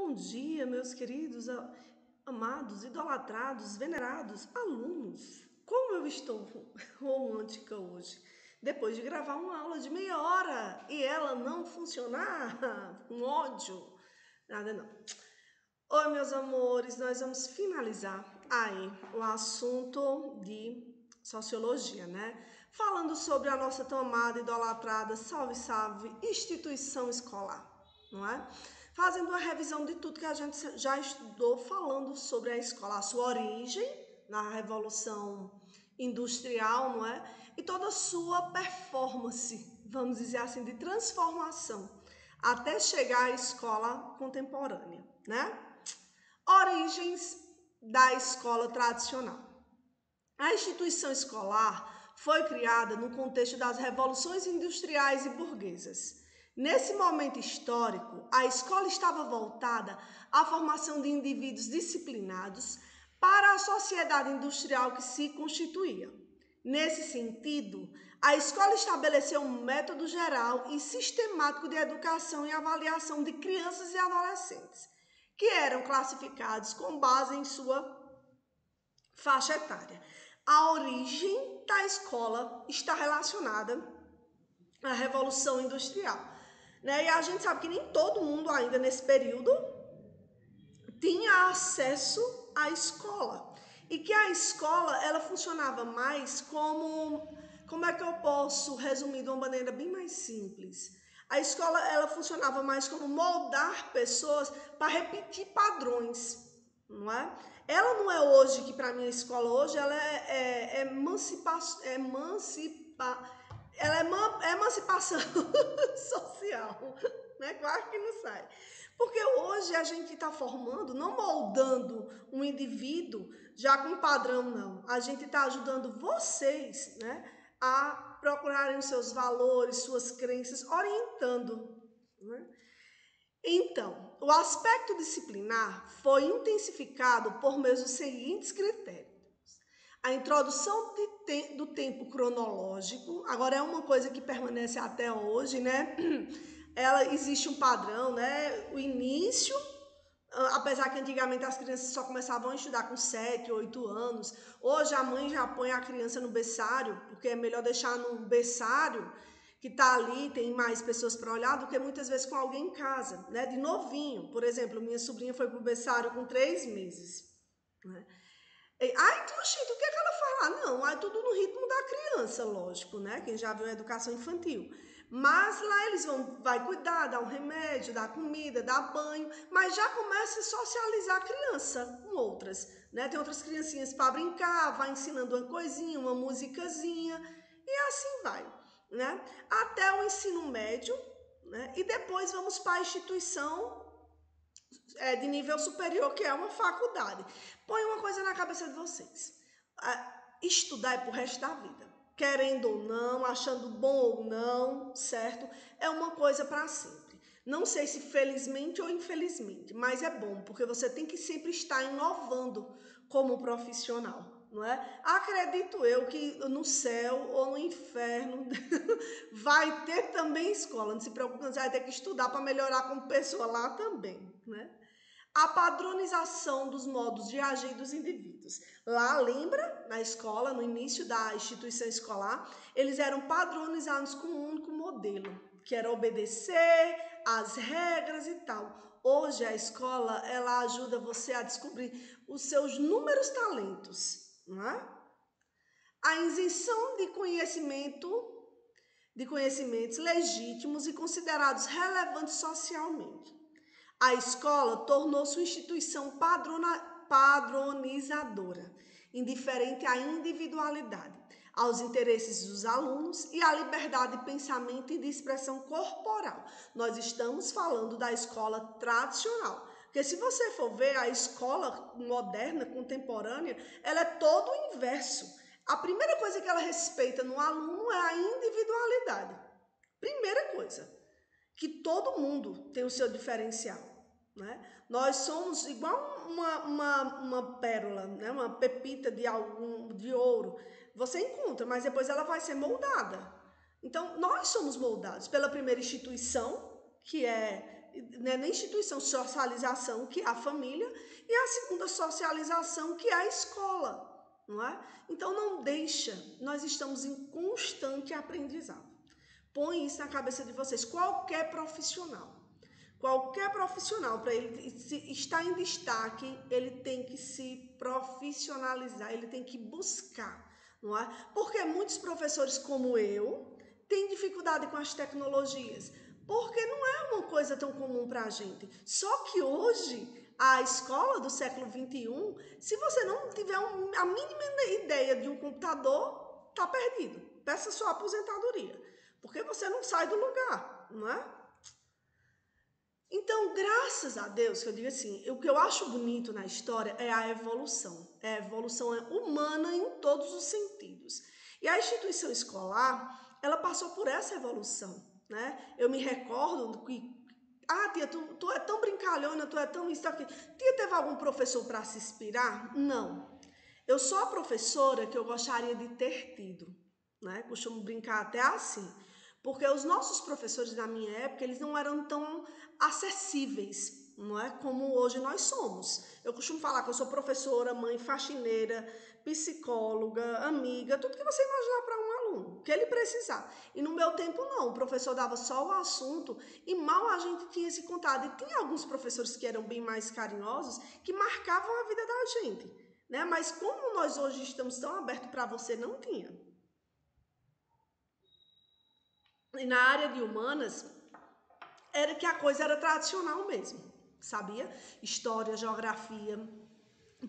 Bom dia, meus queridos, amados, idolatrados, venerados alunos. Como eu estou romântica hoje, depois de gravar uma aula de meia hora e ela não funcionar, um ódio, nada não. Oi, meus amores, nós vamos finalizar aí o assunto de sociologia, né? Falando sobre a nossa tão amada, idolatrada, salve, salve, instituição escolar, não é? Fazendo uma revisão de tudo que a gente já estudou, falando sobre a escola, a sua origem na Revolução Industrial, não é? E toda a sua performance, vamos dizer assim, de transformação, até chegar à escola contemporânea, né? Origens da escola tradicional. A instituição escolar foi criada no contexto das revoluções industriais e burguesas. Nesse momento histórico, a escola estava voltada à formação de indivíduos disciplinados para a sociedade industrial que se constituía. Nesse sentido, a escola estabeleceu um método geral e sistemático de educação e avaliação de crianças e adolescentes, que eram classificados com base em sua faixa etária. A origem da escola está relacionada à Revolução Industrial, né? E a gente sabe que nem todo mundo ainda nesse período tinha acesso à escola. E que a escola, ela funcionava mais como é que eu posso resumir de uma maneira bem mais simples? A escola, ela funcionava mais como moldar pessoas para repetir padrões, não é? Ela não é hoje, que para mim a escola hoje, ela é emancipação social, né? Claro que não sai. Porque hoje a gente está formando, não moldando um indivíduo já com padrão, não. A gente está ajudando vocês, né, a procurarem os seus valores, suas crenças, orientando, né? Então, o aspecto disciplinar foi intensificado por meio dos seguintes critérios. A introdução do tempo cronológico, agora é uma coisa que permanece até hoje, né? Existe um padrão, né? O início, apesar que antigamente as crianças só começavam a estudar com 7, 8 anos, hoje a mãe já põe a criança no berçário, porque é melhor deixar no berçário, que está ali, tem mais pessoas para olhar, do que muitas vezes com alguém em casa, né? De novinho. Por exemplo, minha sobrinha foi para o berçário com 3 meses, né? Ai, Tuxito, o que é que ela faz lá? Não, é tudo no ritmo da criança, lógico, né? Quem já viu a educação infantil. Mas lá eles vai cuidar, dar um remédio, dar comida, dar banho, mas já começa a socializar a criança com outras, né? Tem outras criancinhas para brincar, vai ensinando uma coisinha, uma musicazinha, e assim vai, né? Até o ensino médio, né? E depois vamos para a instituição de nível superior, que é uma faculdade. Põe uma coisa na cabeça de vocês. Estudar é pro resto da vida. Querendo ou não, achando bom ou não, certo? É uma coisa para sempre. Não sei se felizmente ou infelizmente, mas é bom, porque você tem que sempre estar inovando como profissional. Não é? Acredito eu que no céu ou no inferno vai ter também escola. Não se preocupe, você vai ter que estudar para melhorar como pessoa lá também, né? A padronização dos modos de agir dos indivíduos. Lá, lembra, na escola, no início da instituição escolar, eles eram padronizados com um único modelo, que era obedecer às regras e tal. Hoje, a escola, ela ajuda você a descobrir os seus inúmeros talentos, não é? A isenção de conhecimentos legítimos e considerados relevantes socialmente. A escola tornou-se uma instituição padronizadora, indiferente à individualidade, aos interesses dos alunos e à liberdade de pensamento e de expressão corporal. Nós estamos falando da escola tradicional, porque se você for ver a escola moderna, contemporânea, ela é todo o inverso. A primeira coisa que ela respeita no aluno é a individualidade. Primeira coisa. Que todo mundo tem o seu diferencial, né? Nós somos igual uma pérola, né? Uma pepita de ouro. Você encontra, mas depois ela vai ser moldada. Então, nós somos moldados pela primeira instituição, que é né, na instituição, socialização, que é a família, e a segunda socialização, que é a escola, não é? Então não deixa, nós estamos em constante aprendizado. Põe isso na cabeça de vocês, qualquer profissional, para ele estar em destaque, ele tem que se profissionalizar, ele tem que buscar, não é? Porque muitos professores como eu têm dificuldade com as tecnologias, porque não é uma coisa tão comum para a gente. Só que hoje, a escola do século XXI, se você não tiver a mínima ideia de um computador, tá perdido. Peça sua aposentadoria, porque você não sai do lugar, não é? Então, graças a Deus, que eu digo assim, o que eu acho bonito na história é a evolução. A evolução é humana em todos os sentidos. E a instituição escolar, ela passou por essa evolução, né? Eu me recordo que, tia, tu é tão brincalhona, tu é tão isso aqui. Tia, teve algum professor para se inspirar? Não. Eu sou a professora que eu gostaria de ter tido, né? Costumo brincar até assim. Porque os nossos professores na minha época, eles não eram tão acessíveis, não é? Como hoje nós somos. Eu costumo falar que eu sou professora, mãe, faxineira, psicóloga, amiga, tudo que você imaginar para um aluno, que ele precisar. E no meu tempo não, o professor dava só o assunto e mal a gente tinha esse contato. E tinha alguns professores que eram bem mais carinhosos, que marcavam a vida da gente, né? Mas como nós hoje estamos tão abertos para você, não tinha. E na área de humanas, era que a coisa era tradicional mesmo, sabia? História, geografia.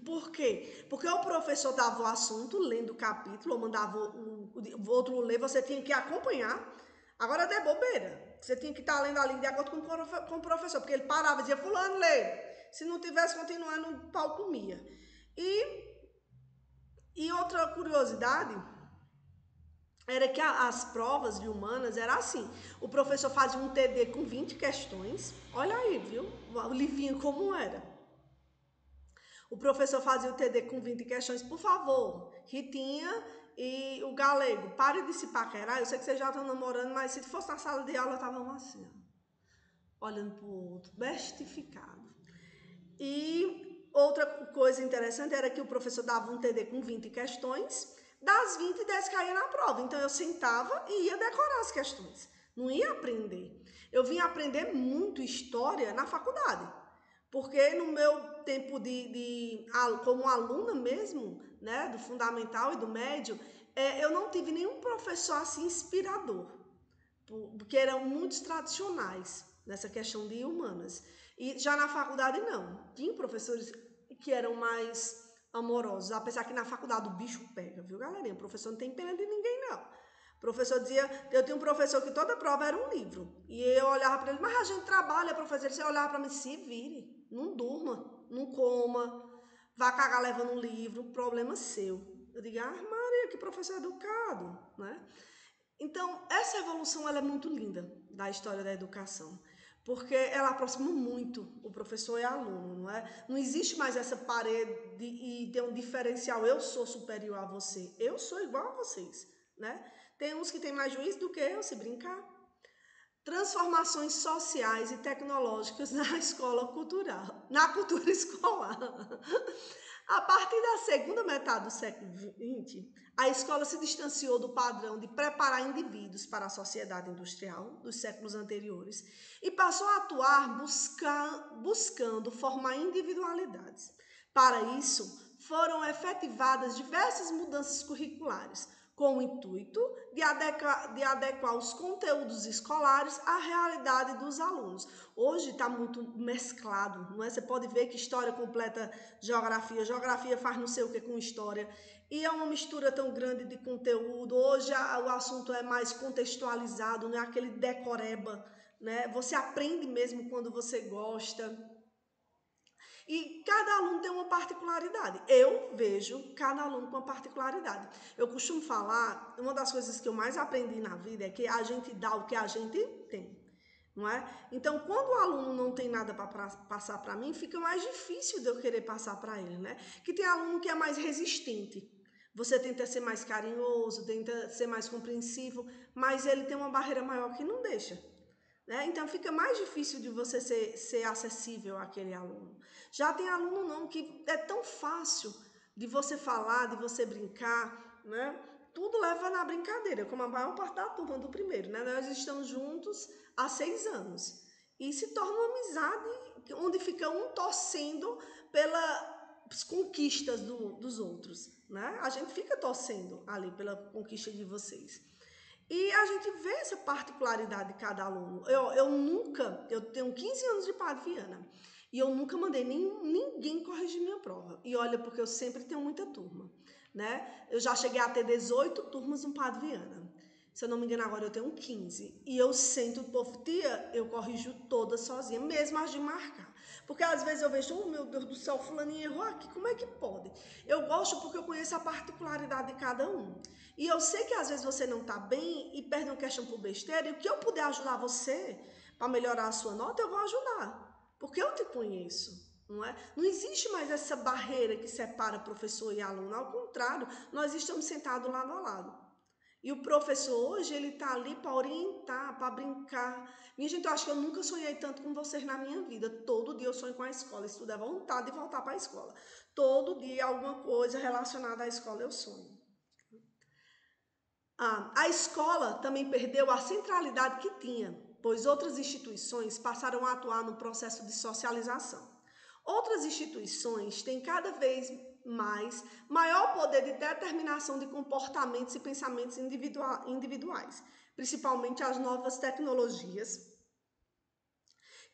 Por quê? Porque o professor dava o assunto, lendo o capítulo, ou mandava o outro ler, você tinha que acompanhar. Agora é bobeira. Você tinha que estar lendo ali de acordo com o professor, porque ele parava e dizia, fulano, lê. Se não tivesse continuando, o pau comia. E outra curiosidade era que as provas de humanas era assim, o professor fazia um TD com 20 questões, olha aí, viu, o livrinho como era. O professor fazia o TD com 20 questões, por favor, Ritinha e o Galego, pare de se paquerar, eu sei que vocês já estão namorando, mas se fosse na sala de aula, estavam assim, ó, olhando para o outro, bestificado. E outra coisa interessante era que o professor dava um TD com 20 questões, das 20, 10 caía na prova. Então, eu sentava e ia decorar as questões. Não ia aprender. Eu vim aprender muito história na faculdade. Porque no meu tempo como aluna mesmo, né, do fundamental e do médio, eu não tive nenhum professor assim inspirador. Porque eram muitos tradicionais nessa questão de humanas. E já na faculdade, não. Tinha professores que eram mais amorosos, apesar que na faculdade o bicho pega, viu, galerinha? O professor não tem pena de ninguém, não. O professor dizia, eu tinha um professor que toda prova era um livro. E eu olhava para ele, mas a gente trabalha, professor. Ele olhava para mim, se vire, não durma, não coma, vá cagar levando um livro, problema seu. Eu digo, Maria, que professor educado, né? Então, essa evolução ela é muito linda da história da educação. Porque ela aproxima muito o professor e o aluno, não é? Não existe mais essa parede e ter um diferencial, eu sou superior a você, eu sou igual a vocês, né? Tem uns que têm mais juízo do que eu, se brincar. Transformações sociais e tecnológicas na escola cultural, na cultura escolar. A partir da segunda metade do século XX, a escola se distanciou do padrão de preparar indivíduos para a sociedade industrial dos séculos anteriores e passou a atuar buscando formar individualidades. Para isso, foram efetivadas diversas mudanças curriculares, com o intuito de adequar os conteúdos escolares à realidade dos alunos. Hoje está muito mesclado, não é? Você pode ver que história completa geografia, geografia faz não sei o que com história, e é uma mistura tão grande de conteúdo. Hoje o assunto é mais contextualizado, não é aquele decoreba, né? Você aprende mesmo quando você gosta. E cada aluno tem uma particularidade. Eu vejo cada aluno com uma particularidade. Eu costumo falar, uma das coisas que eu mais aprendi na vida é que a gente dá o que a gente tem, não é? Então, quando o aluno não tem nada para passar para mim, fica mais difícil de eu querer passar para ele, né? Que tem aluno que é mais resistente. Você tenta ser mais carinhoso, tenta ser mais compreensivo, mas ele tem uma barreira maior que não deixa. né? Então fica mais difícil de você ser acessível àquele aluno. Já tem aluno não, que é tão fácil de você falar, de você brincar, né? Tudo leva na brincadeira, como a maior parte da turma do primeiro, né? Nós estamos juntos há 6 anos. E se torna uma amizade onde fica um torcendo pelas conquistas dos outros, né? A gente fica torcendo ali pela conquista de vocês. E a gente vê essa particularidade de cada aluno. Eu tenho 15 anos de Padre Viana e eu nunca mandei ninguém corrigir minha prova. E olha, porque eu sempre tenho muita turma, né? Eu já cheguei a ter 18 turmas no Padre Viana. Se eu não me engano, agora eu tenho 15. E eu sento o povo, tia, eu corrijo todas sozinha, mesmo as de marcar. Porque às vezes eu vejo, oh meu Deus do céu, fulaninho errou aqui, como é que pode? Eu gosto porque eu conheço a particularidade de cada um. E eu sei que às vezes você não está bem e perde uma questão por besteira, e o que eu puder ajudar você para melhorar a sua nota, eu vou ajudar. Porque eu te conheço, não é? Não existe mais essa barreira que separa professor e aluno. Ao contrário, nós estamos sentados lado a lado. E o professor hoje, ele está ali para orientar, para brincar. Minha gente, eu acho que eu nunca sonhei tanto com vocês na minha vida. Todo dia eu sonho com a escola. Isso tudo é vontade de voltar para a escola. Todo dia alguma coisa relacionada à escola eu sonho. A escola também perdeu a centralidade que tinha, pois outras instituições passaram a atuar no processo de socialização. Outras instituições têm cada vez maior poder de determinação de comportamentos e pensamentos individuais, principalmente as novas tecnologias,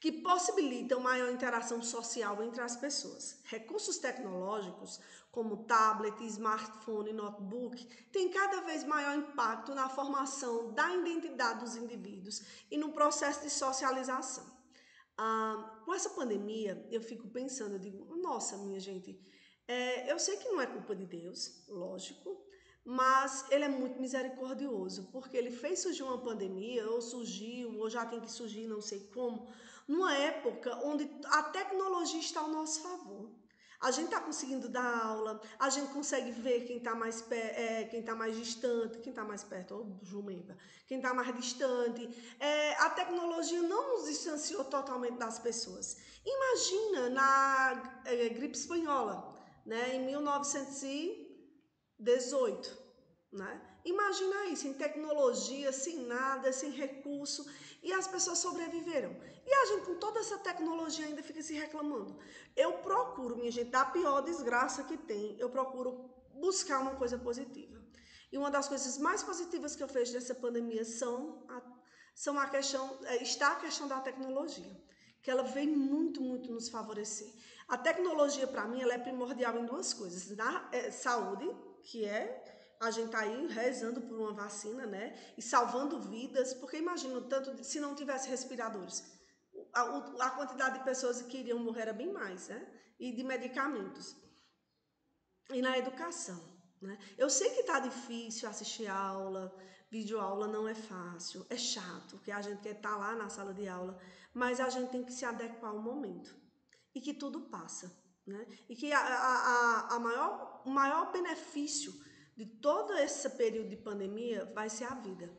que possibilitam maior interação social entre as pessoas. Recursos tecnológicos, como tablet, smartphone e notebook, têm cada vez maior impacto na formação da identidade dos indivíduos e no processo de socialização. Com essa pandemia, eu fico pensando, eu digo, nossa, minha gente, eu sei que não é culpa de Deus, lógico, mas ele é muito misericordioso, porque ele fez surgir uma pandemia, ou surgiu, ou já tem que surgir, não sei como, numa época onde a tecnologia está ao nosso favor. A gente está conseguindo dar aula, a gente consegue ver quem está mais distante, quem está mais perto, oh, jumenta, quem está mais distante. A tecnologia não nos distanciou totalmente das pessoas. Imagina na gripe espanhola, né, em 1918, né? Imagina isso, sem tecnologia, sem nada, sem recurso, e as pessoas sobreviveram. E a gente, com toda essa tecnologia, ainda fica se reclamando. Eu procuro, minha gente, da pior desgraça que tem, eu procuro buscar uma coisa positiva. E uma das coisas mais positivas que eu vejo nessa pandemia está a questão da tecnologia, que ela vem muito, muito nos favorecer. A tecnologia, para mim, ela é primordial em duas coisas. Na saúde, que a gente tá aí rezando por uma vacina, né? E salvando vidas, porque imagina tanto se não tivesse respiradores. A quantidade de pessoas que iriam morrer era bem mais, né? E de medicamentos. E na educação, né? Eu sei que tá difícil assistir aula, videoaula não é fácil, é chato, porque a gente quer estar lá na sala de aula, mas a gente tem que se adequar ao momento. E que tudo passa, né? E que o maior benefício de todo esse período de pandemia vai ser a vida.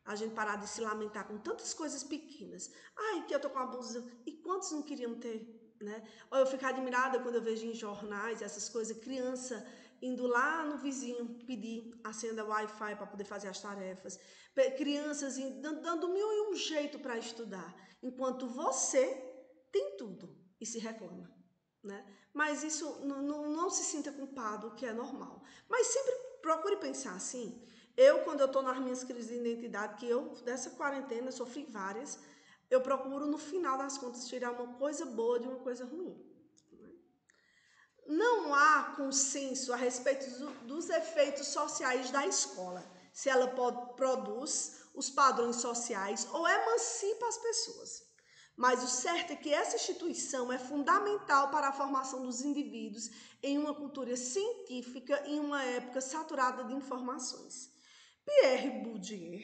A gente parar de se lamentar com tantas coisas pequenas. Ai, que eu tô com a blusa. E quantos não queriam ter, né? Ou eu fico admirada quando eu vejo em jornais essas coisas, criança indo lá no vizinho pedir a senha da Wi-Fi para poder fazer as tarefas. Crianças dando mil e um jeito para estudar. Enquanto você tem tudo e se reclama, né? Mas isso não se sinta culpado, que é normal. Mas sempre procure pensar assim. Quando eu estou nas minhas crises de identidade, dessa quarentena, sofri várias, eu procuro, no final das contas, tirar uma coisa boa de uma coisa ruim. Não há consenso a respeito dos efeitos sociais da escola, se ela produz os padrões sociais ou emancipa as pessoas. Mas o certo é que essa instituição é fundamental para a formação dos indivíduos em uma cultura científica em uma época saturada de informações. Pierre Bourdieu,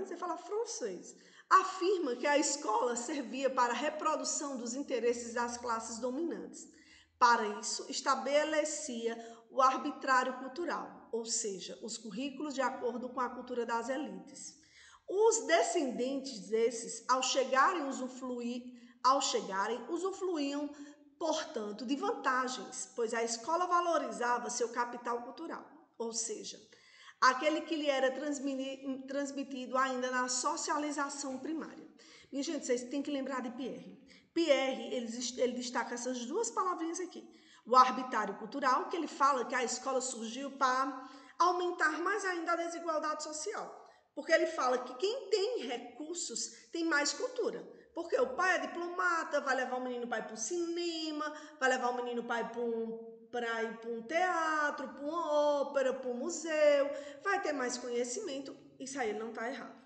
você fala francês, afirma que a escola servia para a reprodução dos interesses das classes dominantes. Para isso, estabelecia o arbitrário cultural, ou seja, os currículos de acordo com a cultura das elites. Os descendentes desses, ao chegarem, usufruíam, portanto, de vantagens, pois a escola valorizava seu capital cultural, ou seja, aquele que lhe era transmitido ainda na socialização primária. Minha gente, vocês têm que lembrar de Pierre. Pierre, ele destaca essas duas palavrinhas aqui. O arbitrário cultural, que ele fala que a escola surgiu para aumentar mais ainda a desigualdade social. Porque ele fala que quem tem recursos tem mais cultura. Porque o pai é diplomata, vai levar o menino para ir para o cinema, vai levar o menino para ir para um teatro, para uma ópera, para um museu, vai ter mais conhecimento. Isso aí não está errado,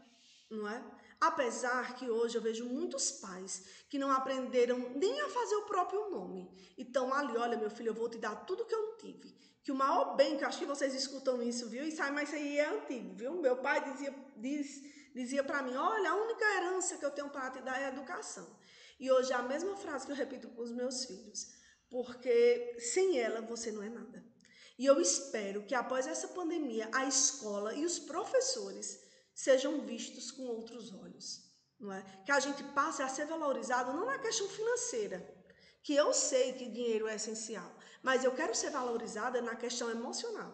não é? Apesar que hoje eu vejo muitos pais que não aprenderam nem a fazer o próprio nome. Então ali, olha meu filho, eu vou te dar tudo que eu não tive. Que o maior bem, que eu acho que vocês escutam isso, viu? Mas isso aí é antigo, viu? Meu pai dizia para mim, olha, a única herança que eu tenho para te dar é a educação. E hoje é a mesma frase que eu repito para os meus filhos. Porque sem ela você não é nada. E eu espero que após essa pandemia, a escola e os professores sejam vistos com outros olhos, não é? Que a gente passe a ser valorizado não na questão financeira, que eu sei que dinheiro é essencial, mas eu quero ser valorizada na questão emocional,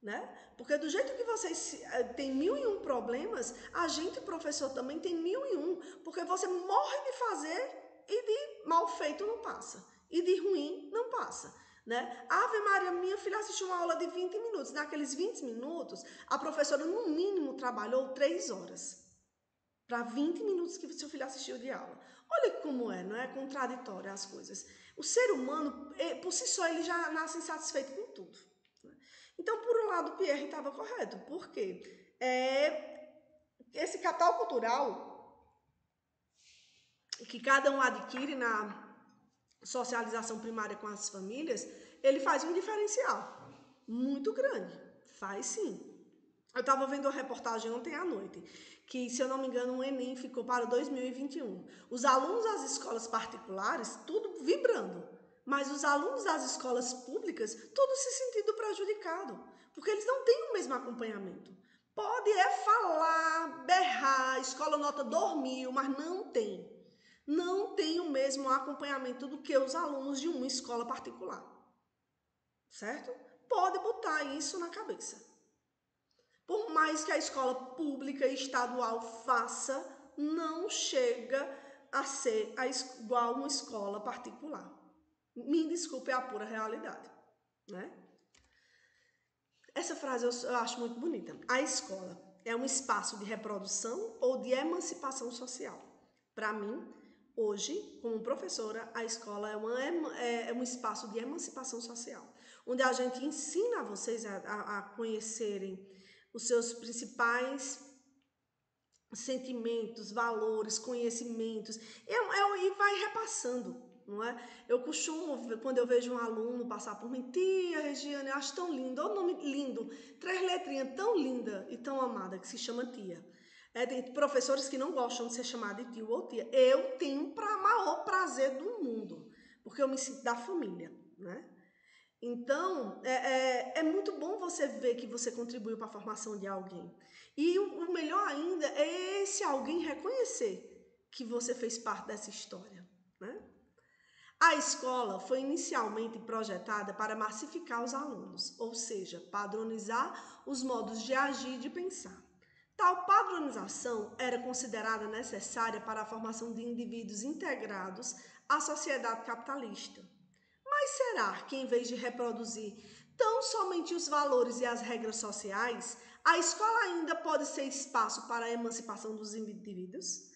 né? Porque do jeito que vocês têm 1001 problemas, a gente, professor, também tem 1001, porque você morre de fazer e de mal feito não passa, e de ruim não passa. Né? Ave Maria, minha filha assistiu uma aula de 20 minutos. Naqueles 20 minutos, a professora, no mínimo, trabalhou 3 horas. Para 20 minutos que seu filho assistiu de aula. Olha como é, não é contraditório as coisas. O ser humano, por si só, ele já nasce insatisfeito com tudo. Então, por um lado, Pierre estava correto. Por quê? Esse capital cultural que cada um adquire na socialização primária com as famílias, ele faz um diferencial muito grande. Faz sim. Eu estava vendo uma reportagem ontem à noite, que, se eu não me engano, o Enem ficou para 2021. Os alunos das escolas particulares, tudo vibrando. Mas os alunos das escolas públicas, tudo se sentindo prejudicado. Porque eles não têm o mesmo acompanhamento. Pode falar, berrar, escola nota dormiu, mas não tem. Não tem o mesmo acompanhamento do que os alunos de uma escola particular. Certo? Pode botar isso na cabeça. Por mais que a escola pública e estadual faça, não chega a ser igual uma escola particular. Me desculpe, é a pura realidade. Né? Essa frase eu acho muito bonita. A escola é um espaço de reprodução ou de emancipação social? Para mim, hoje, como professora, a escola é um espaço de emancipação social, onde a gente ensina vocês a conhecerem os seus principais sentimentos, valores, conhecimentos, e vai repassando, não é? Eu costumo, quando eu vejo um aluno passar por mim, tia Regiane, eu acho tão lindo, olha o nome lindo, 3 letrinhas tão linda e tão amada, que se chama tia. Tem professores que não gostam de ser chamados de tio ou tia. Eu tenho o maior prazer do mundo, porque eu me sinto da família, né? Então, é muito bom você ver que você contribuiu para a formação de alguém. E o melhor ainda é esse alguém reconhecer que você fez parte dessa história, né? A escola foi inicialmente projetada para massificar os alunos, ou seja, padronizar os modos de agir e de pensar. Tal padronização era considerada necessária para a formação de indivíduos integrados à sociedade capitalista. Mas será que, em vez de reproduzir tão somente os valores e as regras sociais, a escola ainda pode ser espaço para a emancipação dos indivíduos?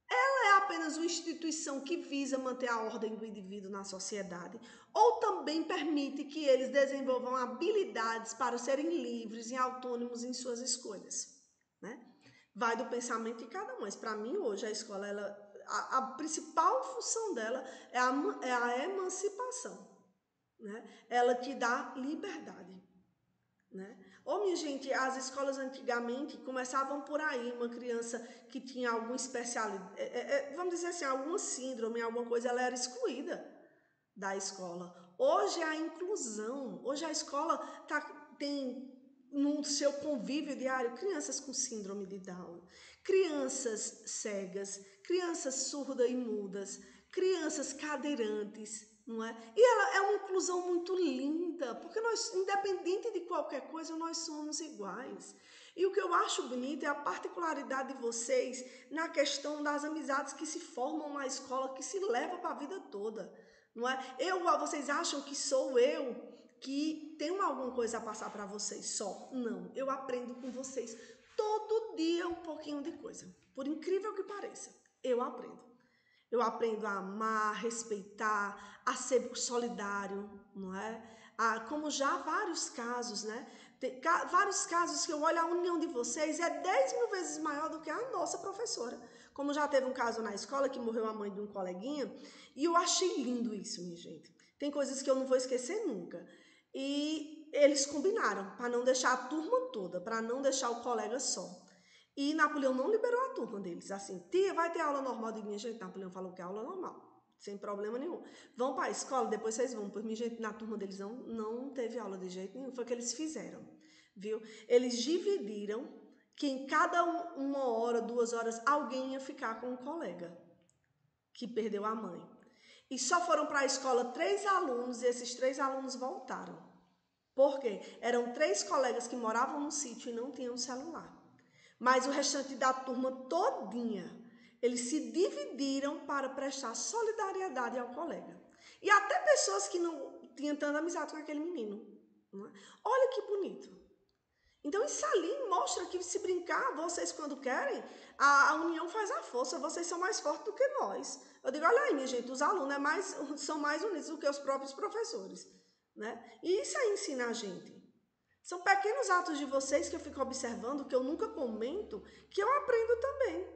Ela é apenas uma instituição que visa manter a ordem do indivíduo na sociedade, ou também permite que eles desenvolvam habilidades para serem livres e autônomos em suas escolhas, né? Vai do pensamento de cada um. Mas para mim, hoje, a escola, a principal função dela é a emancipação, né? Ela te dá liberdade, né? Ou, minha gente, as escolas antigamente começavam por aí, uma criança que tinha alguma especialidade, vamos dizer assim, alguma síndrome, alguma coisa, ela era excluída da escola. Hoje é a inclusão, hoje a escola tem no seu convívio diário, crianças com síndrome de Down, crianças cegas, crianças surdas e mudas, crianças cadeirantes, não é? E ela é uma inclusão muito linda, porque nós, independente de qualquer coisa, nós somos iguais. E o que eu acho bonito é a particularidade de vocês na questão das amizades que se formam na escola, que se levam para a vida toda, não é? Vocês acham que sou eu que tenho alguma coisa a passar para vocês só? Não, eu aprendo com vocês todo dia um pouquinho de coisa. Por incrível que pareça, eu aprendo. Eu aprendo a amar, respeitar, a ser solidário, não é? Como já vários casos, né? Vários casos que eu olho, a união de vocês é 10 mil vezes maior do que a nossa professora. Como já teve um caso na escola que morreu a mãe de um coleguinha, e eu achei lindo isso, minha gente. Tem coisas que eu não vou esquecer nunca. E eles combinaram para não deixar a turma toda, para não deixar o colega só. E Napoleão não liberou a turma deles. Assim, tia, vai ter aula normal? De minha gente, Napoleão falou que é aula normal, sem problema nenhum. Vão para a escola, depois vocês vão. Pois minha gente, na turma deles não teve aula de jeito nenhum. Foi o que eles fizeram, viu? Eles dividiram que em cada uma hora, 2 horas, alguém ia ficar com um colega que perdeu a mãe. E só foram para a escola 3 alunos e esses 3 alunos voltaram. Por quê? Eram 3 colegas que moravam no sítio e não tinham celular. Mas o restante da turma todinha, eles se dividiram para prestar solidariedade ao colega. E até pessoas que não tinham tanta amizade com aquele menino. Não é? Olha que bonito. Então isso ali mostra que se brincar, vocês quando querem, a união faz a força, vocês são mais fortes do que nós. Eu digo, olha aí, minha gente, os alunos são mais unidos do que os próprios professores. Né? E isso aí ensina a gente. São pequenos atos de vocês que eu fico observando, que eu nunca comento, que eu aprendo também.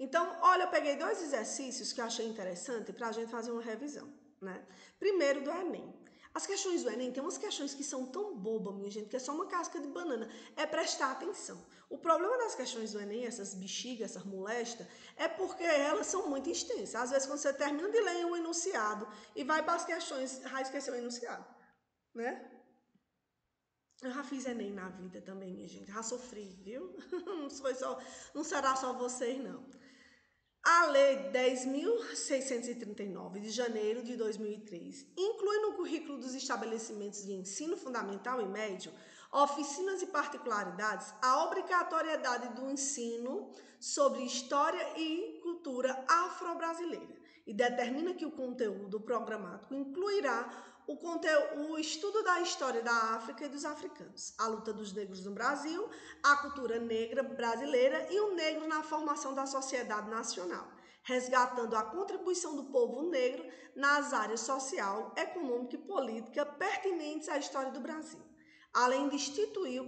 Então, olha, eu peguei 2 exercícios que eu achei interessante para a gente fazer uma revisão. Né? Primeiro, do Enem. As questões do Enem, tem umas questões que são tão bobas, minha gente, que é só uma casca de banana. É prestar atenção. O problema das questões do Enem, essas bexigas, essas molestas, é porque elas são muito extensas. Às vezes, quando você termina de ler o enunciado e vai para as questões, já esqueceu o enunciado. Né? Eu já fiz Enem na vida também, minha gente. Já sofri, viu? Não será só vocês, não. A Lei 10.639, de janeiro de 2003, inclui no currículo dos estabelecimentos de ensino fundamental e médio, oficinas e particularidades, a obrigatoriedade do ensino sobre história e cultura afro-brasileira e determina que o conteúdo programático incluirá o estudo da história da África e dos africanos, a luta dos negros no Brasil, a cultura negra brasileira e o negro na formação da sociedade nacional, resgatando a contribuição do povo negro nas áreas social, econômica e política pertinentes à história do Brasil, além de instituir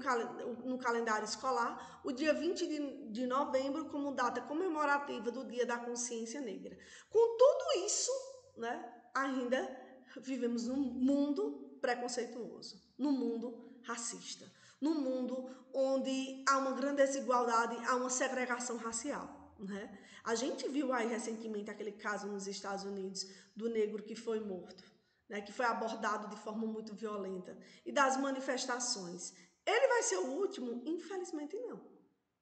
no calendário escolar o dia 20 de novembro como data comemorativa do Dia da Consciência Negra. Com tudo isso, né, ainda vivemos num mundo preconceituoso, num mundo racista, num mundo onde há uma grande desigualdade, há uma segregação racial. Né? A gente viu aí recentemente aquele caso nos Estados Unidos do negro que foi morto, né, que foi abordado de forma muito violenta, e das manifestações. Ele vai ser o último? Infelizmente não.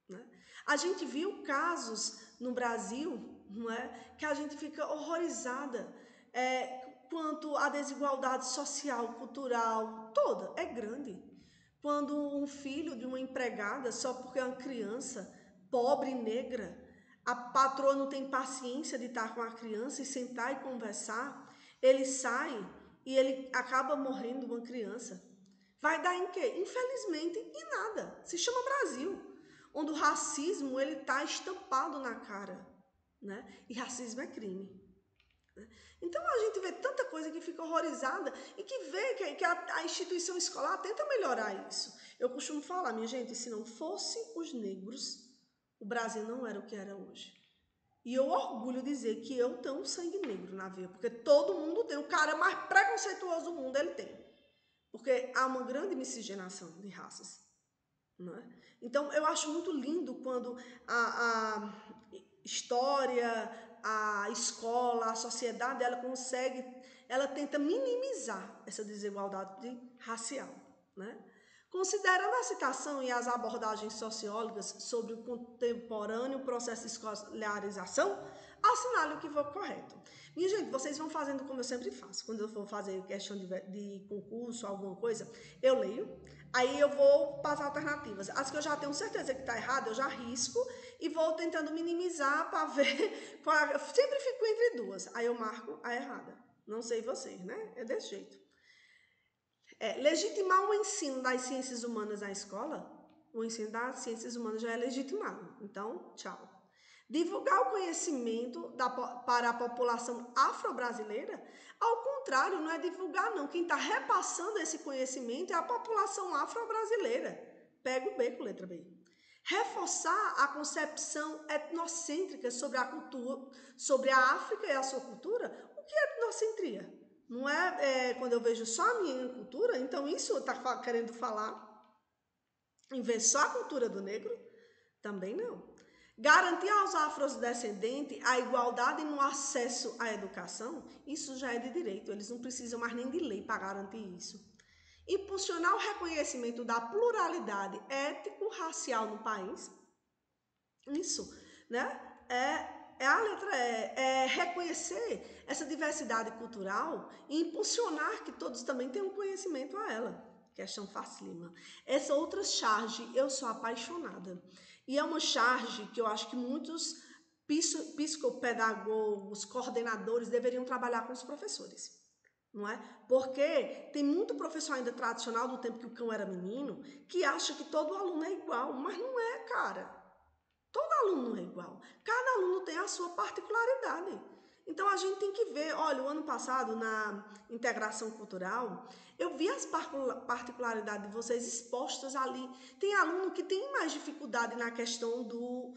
Né? A gente viu casos no Brasil, não é, que a gente fica horrorizada quanto à desigualdade social, cultural, toda, é grande. Quando um filho de uma empregada, só porque é uma criança pobre e negra, a patroa não tem paciência de estar com a criança e sentar e conversar, ele sai e ele acaba morrendo uma criança. Vai dar em quê? Infelizmente, em nada. Se chama Brasil, onde o racismo ele está estampado na cara. Né? E racismo é crime. Então a gente vê tanta coisa que fica horrorizada e que vê que a instituição escolar tenta melhorar isso. Eu costumo falar, minha gente, se não fossem os negros, o Brasil não era o que era hoje. E eu orgulho dizer que eu tenho um sangue negro na veia, porque todo mundo tem. O cara mais preconceituoso do mundo, ele tem. Porque há uma grande miscigenação de raças. Não é? Então, eu acho muito lindo quando a história, a escola, a sociedade, ela tenta minimizar essa desigualdade racial. né? Considerando a citação e as abordagens sociológicas sobre o contemporâneo processo de escolarização, assinale o que for correto. Minha gente, vocês vão fazendo como eu sempre faço. Quando eu for fazer questão de concurso, alguma coisa, eu leio, aí eu vou para as alternativas. As que eu já tenho certeza que está errado, eu já risco e vou tentando minimizar para ver qual. Eu sempre fico entre duas, aí eu marco a errada. Não sei vocês, né? É desse jeito. Legitimar o ensino das ciências humanas na escola, o ensino das ciências humanas já é legitimado. Então, tchau. Divulgar o conhecimento para a população afro-brasileira, ao contrário, não é divulgar não. Quem está repassando esse conhecimento é a população afro-brasileira. Pega o B com letra B. Reforçar a concepção etnocêntrica sobre a cultura, sobre a África e a sua cultura. O que é etnocentria? Não é quando eu vejo só a minha cultura, então isso está querendo falar em ver só a cultura do negro? Também não. Garantir aos afrodescendentes a igualdade no acesso à educação, isso já é de direito, eles não precisam mais nem de lei para garantir isso. Impulsionar o reconhecimento da pluralidade étnico-racial no país, isso, né? A letra é reconhecer essa diversidade cultural e impulsionar que todos também tenham conhecimento a ela. Questão facílima. Essa outra charge, eu sou apaixonada. E é uma charge que eu acho que muitos psicopedagogos, coordenadores deveriam trabalhar com os professores. Não é? Porque tem muito professor ainda tradicional do tempo que o cão era menino que acha que todo aluno é igual, mas não é, cara. Todo aluno não é igual. Cada aluno tem a sua particularidade. Então, a gente tem que ver, olha, o ano passado, na integração cultural, eu vi as particularidades de vocês expostas ali. Tem aluno que tem mais dificuldade na questão do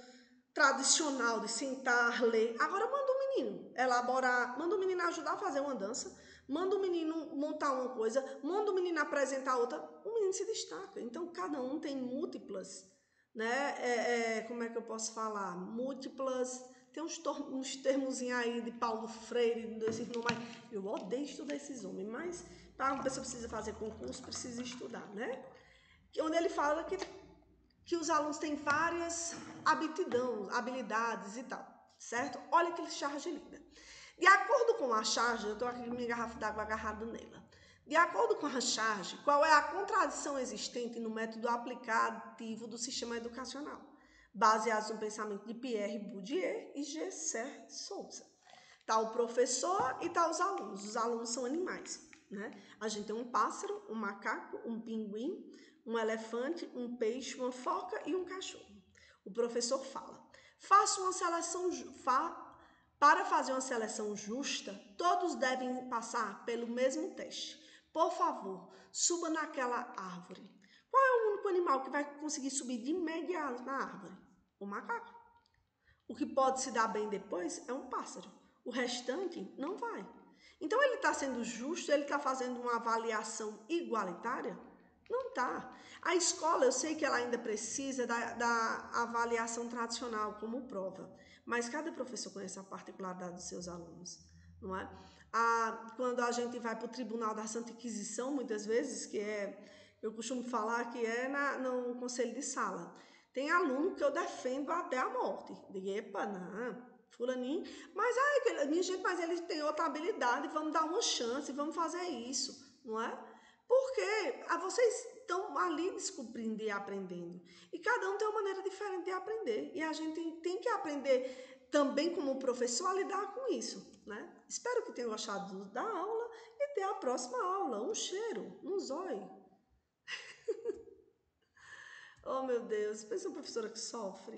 tradicional, de sentar, ler. Agora, manda o menino elaborar, manda o menino ajudar a fazer uma dança, manda o menino montar uma coisa, manda o menino apresentar outra, o menino se destaca. Então, cada um tem múltiplas, né? Como é que eu posso falar? Múltiplas. Tem uns termozinhos aí de Paulo Freire, desses nomes. Eu odeio estudar esses homens, mas para uma pessoa precisa fazer concurso, precisa estudar, né? Onde ele fala que os alunos têm várias habilidades e tal, certo? Olha que charge linda. De acordo com a charge, eu estou aqui com minha garrafa d'água agarrada nela. De acordo com a charge, qual é a contradição existente no método aplicativo do sistema educacional, baseados no pensamento de Pierre Bourdieu e Gessé Souza? Tá o professor e tá os alunos. Os alunos são animais, né? A gente tem um pássaro, um macaco, um pinguim, um elefante, um peixe, uma foca e um cachorro. O professor fala: faça uma seleção para fazer uma seleção justa, todos devem passar pelo mesmo teste. Por favor, suba naquela árvore. Qual é o único animal que vai conseguir subir de imediato na árvore? O macaco. O que pode se dar bem depois é um pássaro. O restante não vai. Então, ele está sendo justo? Ele está fazendo uma avaliação igualitária? Não está. A escola, eu sei que ela ainda precisa da avaliação tradicional como prova, mas cada professor conhece a particularidade dos seus alunos, não é? Quando a gente vai para o Tribunal da Santa Inquisição, muitas vezes, eu costumo falar que é no conselho de sala, tem aluno que eu defendo até a morte. Digo, epa, não, fulaninho, mas minha gente, mas ele tem outra habilidade, vamos dar uma chance, vamos fazer isso, não é? Porque vocês estão ali descobrindo e aprendendo. E cada um tem uma maneira diferente de aprender. E a gente tem que aprender também como professor a lidar com isso, né? Espero que tenham gostado da aula e até a próxima aula. Um cheiro, um zóio. Oh, meu Deus, pensa uma professora que sofre.